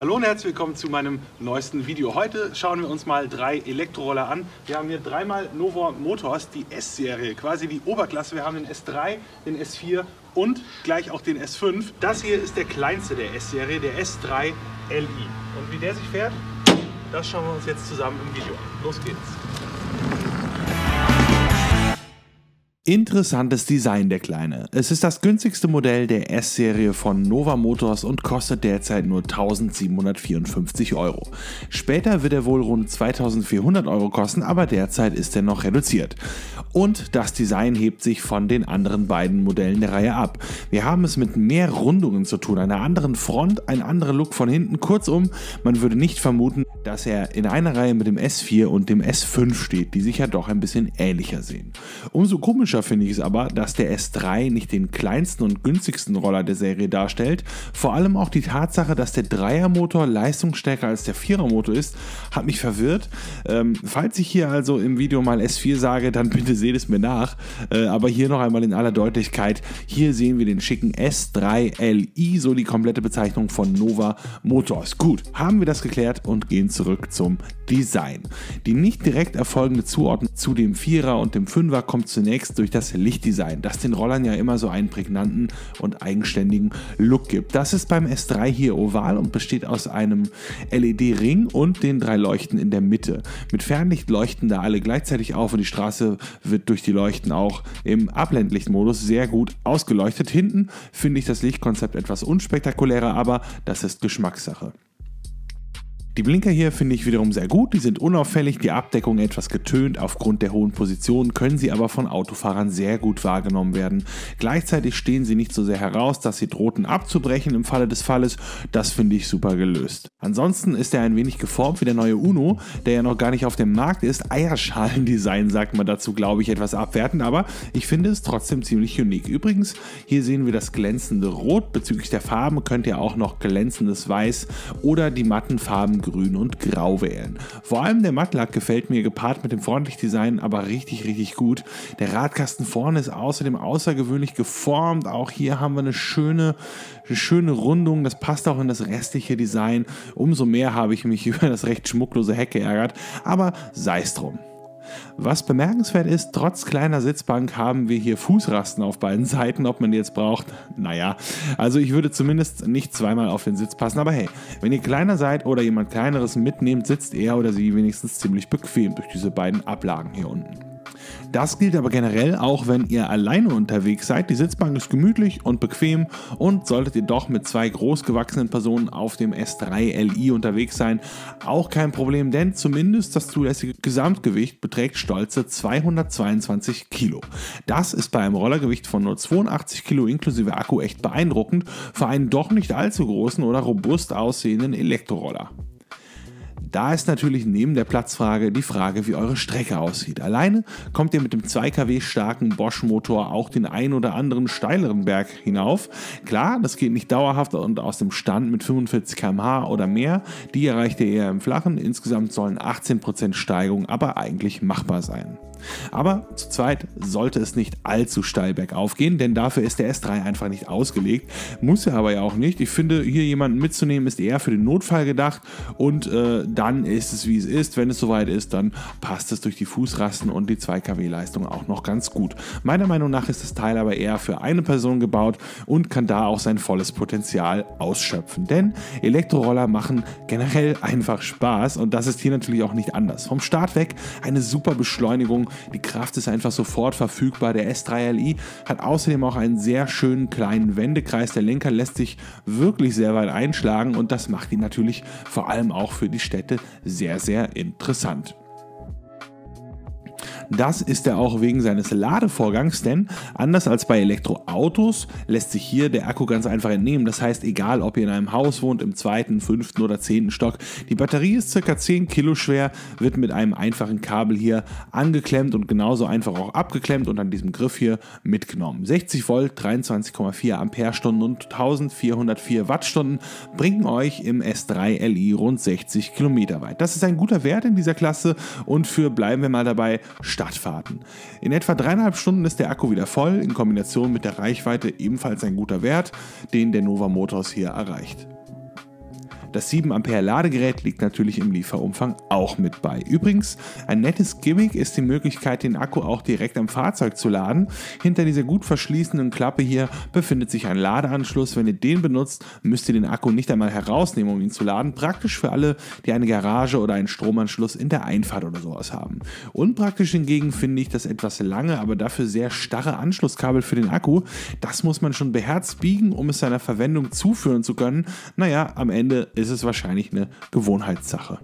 Hallo und herzlich willkommen zu meinem neuesten Video. Heute schauen wir uns mal 3 Elektroroller an. Wir haben hier dreimal Nova Motors, die S-Serie, quasi die Oberklasse. Wir haben den S3, den S4 und gleich auch den S5. Das hier ist der kleinste der S-Serie, der S3 Li. Und wie der sich fährt, das schauen wir uns jetzt zusammen im Video an. Los geht's! Interessantes Design der Kleine. Es ist das günstigste Modell der S-Serie von Nova Motors und kostet derzeit nur 1.754 €. Später wird er wohl rund 2.400 € kosten, aber derzeit ist er noch reduziert. Und das Design hebt sich von den anderen beiden Modellen der Reihe ab. Wir haben es mit mehr Rundungen zu tun, einer anderen Front, ein anderer Look von hinten. Kurzum, man würde nicht vermuten, dass er in einer Reihe mit dem S4 und dem S5 steht, die sich ja doch ein bisschen ähnlicher sehen. Umso komischer finde ich es aber, dass der S3 nicht den kleinsten und günstigsten Roller der Serie darstellt. Vor allem auch die Tatsache, dass der Dreiermotor leistungsstärker als der Vierermotor ist, hat mich verwirrt. Falls ich hier also im Video mal S4 sage, dann bitte seht es mir nach. Aber hier noch einmal in aller Deutlichkeit, hier sehen wir den schicken S3 Li, so die komplette Bezeichnung von Nova Motors. Gut, haben wir das geklärt und gehen zurück zum Design. Die nicht direkt erfolgende Zuordnung zu dem Vierer und dem Fünfer kommt zunächst durch das Lichtdesign, das den Rollern ja immer so einen prägnanten und eigenständigen Look gibt. Das ist beim S3 hier oval und besteht aus einem LED-Ring und den 3 Leuchten in der Mitte. Mit Fernlicht leuchten da alle gleichzeitig auf und die Straße wird durch die Leuchten auch im Abblendlichtmodus sehr gut ausgeleuchtet. Hinten finde ich das Lichtkonzept etwas unspektakulärer, aber das ist Geschmackssache. Die Blinker hier finde ich wiederum sehr gut, die sind unauffällig, die Abdeckung etwas getönt, aufgrund der hohen Position können sie aber von Autofahrern sehr gut wahrgenommen werden. Gleichzeitig stehen sie nicht so sehr heraus, dass sie drohten abzubrechen im Falle des Falles, das finde ich super gelöst. Ansonsten ist er ein wenig geformt wie der neue Uno, der ja noch gar nicht auf dem Markt ist. Eierschalendesign sagt man dazu, glaube ich, etwas abwertend, aber ich finde es trotzdem ziemlich unique. Übrigens, hier sehen wir das glänzende Rot, bezüglich der Farben könnt ihr auch noch glänzendes Weiß oder die matten Farben Grün und Grau wählen. Vor allem der Mattlack gefällt mir gepaart mit dem Frontlichtdesign aber richtig gut. Der Radkasten vorne ist außerdem außergewöhnlich geformt. Auch hier haben wir eine schöne Rundung. Das passt auch in das restliche Design. Umso mehr habe ich mich über das recht schmucklose Heck geärgert, aber sei es drum. Was bemerkenswert ist, trotz kleiner Sitzbank haben wir hier Fußrasten auf beiden Seiten, ob man die jetzt braucht. Naja, also ich würde zumindest nicht zweimal auf den Sitz passen, aber hey, wenn ihr kleiner seid oder jemand Kleineres mitnehmt, sitzt er oder sie wenigstens ziemlich bequem durch diese beiden Ablagen hier unten. Das gilt aber generell auch, wenn ihr alleine unterwegs seid. Die Sitzbank ist gemütlich und bequem und solltet ihr doch mit 2 großgewachsenen Personen auf dem S3 Li unterwegs sein, auch kein Problem, denn zumindest das zulässige Gesamtgewicht beträgt stolze 222 Kilo. Das ist bei einem Rollergewicht von nur 82 Kilo inklusive Akku echt beeindruckend für einen doch nicht allzu großen oder robust aussehenden Elektroroller. Da ist natürlich neben der Platzfrage die Frage, wie eure Strecke aussieht. Alleine kommt ihr mit dem 2 kW starken Bosch-Motor auch den ein oder anderen steileren Berg hinauf. Klar, das geht nicht dauerhaft und aus dem Stand mit 45 km/h oder mehr. Die erreicht ihr eher im Flachen. Insgesamt sollen 18% Steigung aber eigentlich machbar sein. Aber zu zweit sollte es nicht allzu steil bergauf gehen, denn dafür ist der S3 einfach nicht ausgelegt. Muss er aber ja auch nicht. Ich finde, hier jemanden mitzunehmen ist eher für den Notfall gedacht und dann ist es wie es ist. Wenn es soweit ist, dann passt es durch die Fußrasten und die 2 kW Leistung auch noch ganz gut. Meiner Meinung nach ist das Teil aber eher für eine Person gebaut und kann da auch sein volles Potenzial ausschöpfen. Denn Elektroroller machen generell einfach Spaß und das ist hier natürlich auch nicht anders. Vom Start weg eine super Beschleunigung. Die Kraft ist einfach sofort verfügbar. Der S3 Li hat außerdem auch einen sehr schönen kleinen Wendekreis. Der Lenker lässt sich wirklich sehr weit einschlagen und das macht ihn natürlich vor allem auch für die Städte sehr interessant. Das ist er auch wegen seines Ladevorgangs, denn anders als bei Elektroautos lässt sich hier der Akku ganz einfach entnehmen. Das heißt, egal ob ihr in einem Haus wohnt, im 2., 5. oder 10. Stock, die Batterie ist ca. 10 Kilo schwer, wird mit einem einfachen Kabel hier angeklemmt und genauso einfach auch abgeklemmt und an diesem Griff hier mitgenommen. 60 Volt, 23,4 Ampere-Stunden und 1404 Wattstunden bringen euch im S3 Li rund 60 Kilometer weit. Das ist ein guter Wert in dieser Klasse und für, bleiben wir mal dabei, Stadtfahrten. In etwa 3,5 Stunden ist der Akku wieder voll, in Kombination mit der Reichweite ebenfalls ein guter Wert, den der Nova Motors hier erreicht. Das 7 Ampere Ladegerät liegt natürlich im Lieferumfang auch mit bei. Übrigens, ein nettes Gimmick ist die Möglichkeit, den Akku auch direkt am Fahrzeug zu laden. Hinter dieser gut verschließenden Klappe hier befindet sich ein Ladeanschluss. Wenn ihr den benutzt, müsst ihr den Akku nicht einmal herausnehmen, um ihn zu laden. Praktisch für alle, die eine Garage oder einen Stromanschluss in der Einfahrt oder sowas haben. Unpraktisch hingegen finde ich das etwas lange, aber dafür sehr starre Anschlusskabel für den Akku. Das muss man schon beherzt biegen, um es seiner Verwendung zuführen zu können. Naja, am Ende ist es wahrscheinlich eine Gewohnheitssache.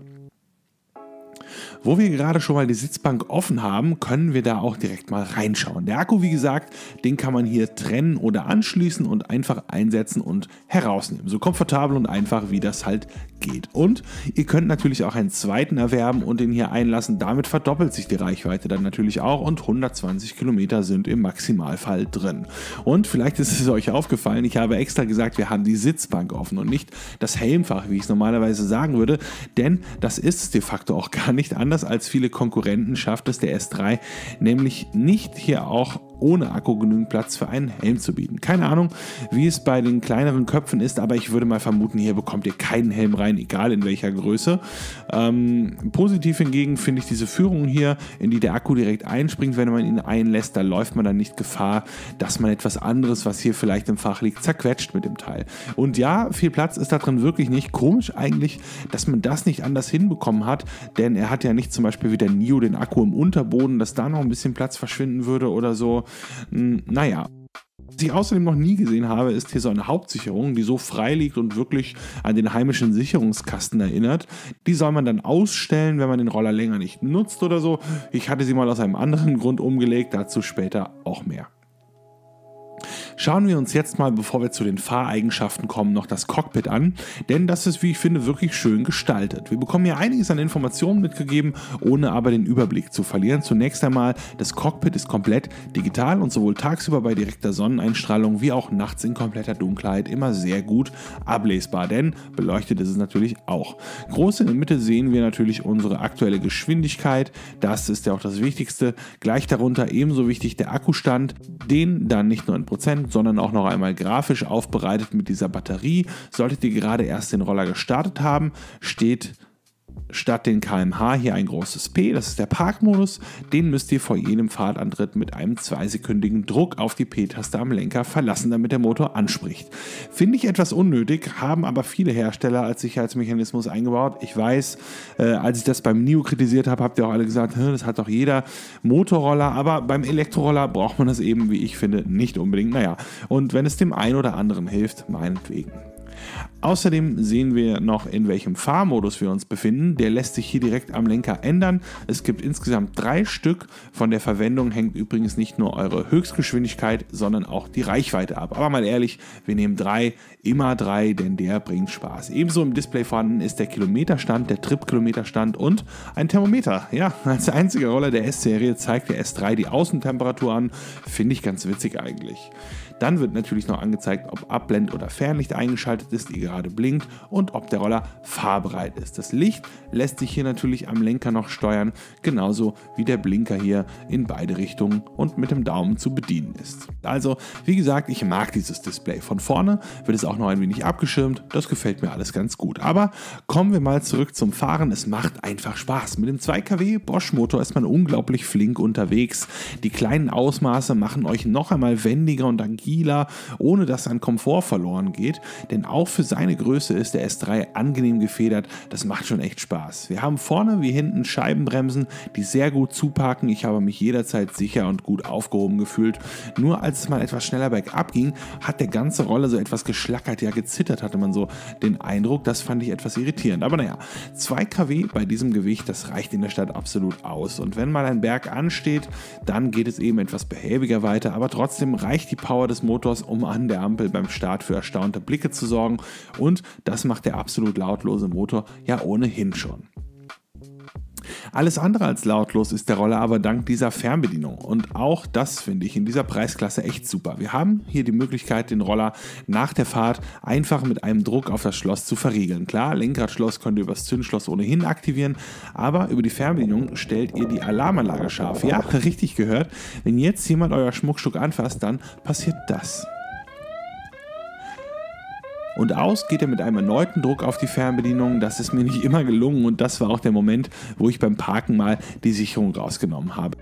Wo wir gerade schon mal die Sitzbank offen haben, können wir da auch direkt mal reinschauen. Der Akku, wie gesagt, den kann man hier trennen oder anschließen und einfach einsetzen und herausnehmen. So komfortabel und einfach, wie das halt geht. Und ihr könnt natürlich auch einen zweiten erwerben und den hier einlassen. Damit verdoppelt sich die Reichweite dann natürlich auch und 120 Kilometer sind im Maximalfall drin. Und vielleicht ist es euch aufgefallen, ich habe extra gesagt, wir haben die Sitzbank offen und nicht das Helmfach, wie ich es normalerweise sagen würde, denn das ist es de facto auch gar nicht. Anders als viele Konkurrenten schafft es der S3 nämlich nicht, hier auch ohne Akku genügend Platz für einen Helm zu bieten. Keine Ahnung, wie es bei den kleineren Köpfen ist, aber ich würde mal vermuten, hier bekommt ihr keinen Helm rein, egal in welcher Größe. Positiv hingegen finde ich diese Führung hier, in die der Akku direkt einspringt, wenn man ihn einlässt. Da läuft man dann nicht Gefahr, dass man etwas anderes, was hier vielleicht im Fach liegt, zerquetscht mit dem Teil. Und ja, viel Platz ist da drin wirklich nicht. Komisch eigentlich, dass man das nicht anders hinbekommen hat, denn er hat ja nicht zum Beispiel wie der NIO den Akku im Unterboden, dass da noch ein bisschen Platz verschwinden würde oder so. Naja. Was ich außerdem noch nie gesehen habe, ist hier so eine Hauptsicherung, die so frei liegt und wirklich an den heimischen Sicherungskasten erinnert. Die soll man dann ausstellen, wenn man den Roller länger nicht nutzt oder so. Ich hatte sie mal aus einem anderen Grund umgelegt, dazu später auch mehr. Schauen wir uns jetzt mal, bevor wir zu den Fahreigenschaften kommen, noch das Cockpit an, denn das ist, wie ich finde, wirklich schön gestaltet. Wir bekommen hier einiges an Informationen mitgegeben, ohne aber den Überblick zu verlieren. Zunächst einmal, das Cockpit ist komplett digital und sowohl tagsüber bei direkter Sonneneinstrahlung wie auch nachts in kompletter Dunkelheit immer sehr gut ablesbar, denn beleuchtet ist es natürlich auch. Groß in der Mitte sehen wir natürlich unsere aktuelle Geschwindigkeit, das ist ja auch das Wichtigste. Gleich darunter ebenso wichtig der Akkustand, den dann nicht nur in Prozent, sondern auch noch einmal grafisch aufbereitet mit dieser Batterie. Solltet ihr gerade erst den Roller gestartet haben, steht statt den km/h hier ein großes P, das ist der Parkmodus. Den müsst ihr vor jedem Fahrtantritt mit einem 2-sekündigen Druck auf die P-Taste am Lenker verlassen, damit der Motor anspricht. Finde ich etwas unnötig, haben aber viele Hersteller als Sicherheitsmechanismus eingebaut. Ich weiß, als ich das beim NIO kritisiert habe, habt ihr auch alle gesagt, das hat doch jeder Motorroller, aber beim Elektroroller braucht man das eben, wie ich finde, nicht unbedingt. Naja, und wenn es dem einen oder anderen hilft, meinetwegen. Außerdem sehen wir noch, in welchem Fahrmodus wir uns befinden. Der lässt sich hier direkt am Lenker ändern. Es gibt insgesamt 3 Stück. Von der Verwendung hängt übrigens nicht nur eure Höchstgeschwindigkeit, sondern auch die Reichweite ab. Aber mal ehrlich, wir nehmen 3, immer 3, denn der bringt Spaß. Ebenso im Display vorhanden ist der Kilometerstand, der Trip-Kilometerstand und ein Thermometer. Ja, als einziger Roller der S-Serie zeigt der S3 die Außentemperatur an. Finde ich ganz witzig eigentlich. Dann wird natürlich noch angezeigt, ob Abblend- oder Fernlicht eingeschaltet ist, die gerade blinkt, und ob der Roller fahrbereit ist. Das Licht lässt sich hier natürlich am Lenker noch steuern, genauso wie der Blinker hier in beide Richtungen und mit dem Daumen zu bedienen ist. Also, wie gesagt, ich mag dieses Display. Von vorne wird es auch noch ein wenig abgeschirmt, das gefällt mir alles ganz gut. Aber kommen wir mal zurück zum Fahren, es macht einfach Spaß. Mit dem 2 kW Bosch Motor ist man unglaublich flink unterwegs. Die kleinen Ausmaße machen euch noch einmal wendiger und agiler, ohne dass ein Komfort verloren geht, denn auch für seine Größe ist der S3 angenehm gefedert, das macht schon echt Spaß. Wir haben vorne wie hinten Scheibenbremsen, die sehr gut zuparken, ich habe mich jederzeit sicher und gut aufgehoben gefühlt. Nur als es mal etwas schneller bergab ging, hat der ganze Roller so etwas geschlackert, ja gezittert hatte man so den Eindruck, das fand ich etwas irritierend. Aber naja, 2 kW bei diesem Gewicht, das reicht in der Stadt absolut aus. Und wenn mal ein Berg ansteht, dann geht es eben etwas behäbiger weiter, aber trotzdem reicht die Power des Motors, um an der Ampel beim Start für erstaunte Blicke zu sorgen, und das macht der absolut lautlose Motor ja ohnehin schon. Alles andere als lautlos ist der Roller aber dank dieser Fernbedienung, und auch das finde ich in dieser Preisklasse echt super. Wir haben hier die Möglichkeit, den Roller nach der Fahrt einfach mit einem Druck auf das Schloss zu verriegeln. Klar, Lenkradschloss könnt ihr über das Zündschloss ohnehin aktivieren, aber über die Fernbedienung stellt ihr die Alarmanlage scharf. Ja, richtig gehört, wenn jetzt jemand euer Schmuckstück anfasst, dann passiert das. Und aus geht er mit einem erneuten Druck auf die Fernbedienung. Das ist mir nicht immer gelungen und das war auch der Moment, wo ich beim Parken mal die Sicherung rausgenommen habe.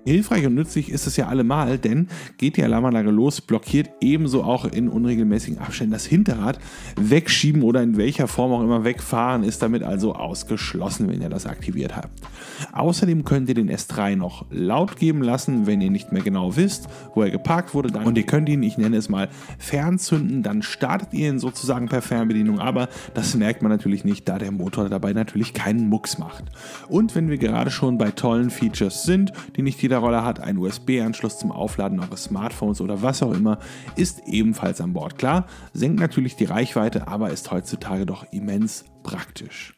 Hilfreich und nützlich ist es ja allemal, denn geht die Alarmanlage los, blockiert ebenso auch in unregelmäßigen Abständen das Hinterrad. Wegschieben oder in welcher Form auch immer wegfahren ist damit also ausgeschlossen, wenn ihr das aktiviert habt. Außerdem könnt ihr den S3 noch laut geben lassen, wenn ihr nicht mehr genau wisst, wo er geparkt wurde. Und ihr könnt ihn, ich nenne es mal, fernzünden, dann startet ihr ihn sozusagen per Fernbedienung, aber das merkt man natürlich nicht, da der Motor dabei natürlich keinen Mucks macht. Und wenn wir gerade schon bei tollen Features sind, die nicht jeder Roller hat, ein USB-Anschluss zum Aufladen eures Smartphones oder was auch immer, ist ebenfalls an Bord. Klar, senkt natürlich die Reichweite, aber ist heutzutage doch immens praktisch.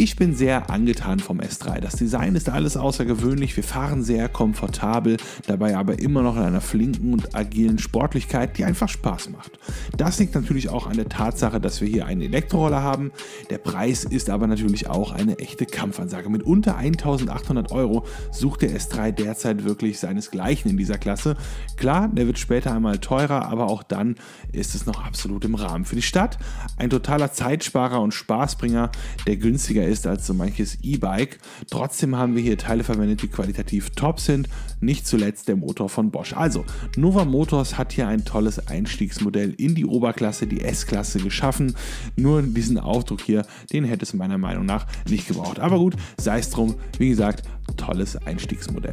Ich bin sehr angetan vom S3. Das Design ist alles außergewöhnlich, wir fahren sehr komfortabel, dabei aber immer noch in einer flinken und agilen Sportlichkeit, die einfach Spaß macht. Das liegt natürlich auch an der Tatsache, dass wir hier einen Elektroroller haben. Der Preis ist aber natürlich auch eine echte Kampfansage. Mit unter 1.800 € sucht der S3 derzeit wirklich seinesgleichen in dieser Klasse. Klar, der wird später einmal teurer, aber auch dann ist es noch absolut im Rahmen. Für die Stadt ein totaler Zeitsparer und Spaßbringer, der günstiger ist als so manches E-Bike. Trotzdem haben wir hier Teile verwendet, die qualitativ top sind, nicht zuletzt der Motor von Bosch. Also, Nova Motors hat hier ein tolles Einstiegsmodell in die Oberklasse, die S-Klasse geschaffen. Nur diesen Aufdruck hier, den hätte es meiner Meinung nach nicht gebraucht. Aber gut, sei es drum, wie gesagt, tolles Einstiegsmodell.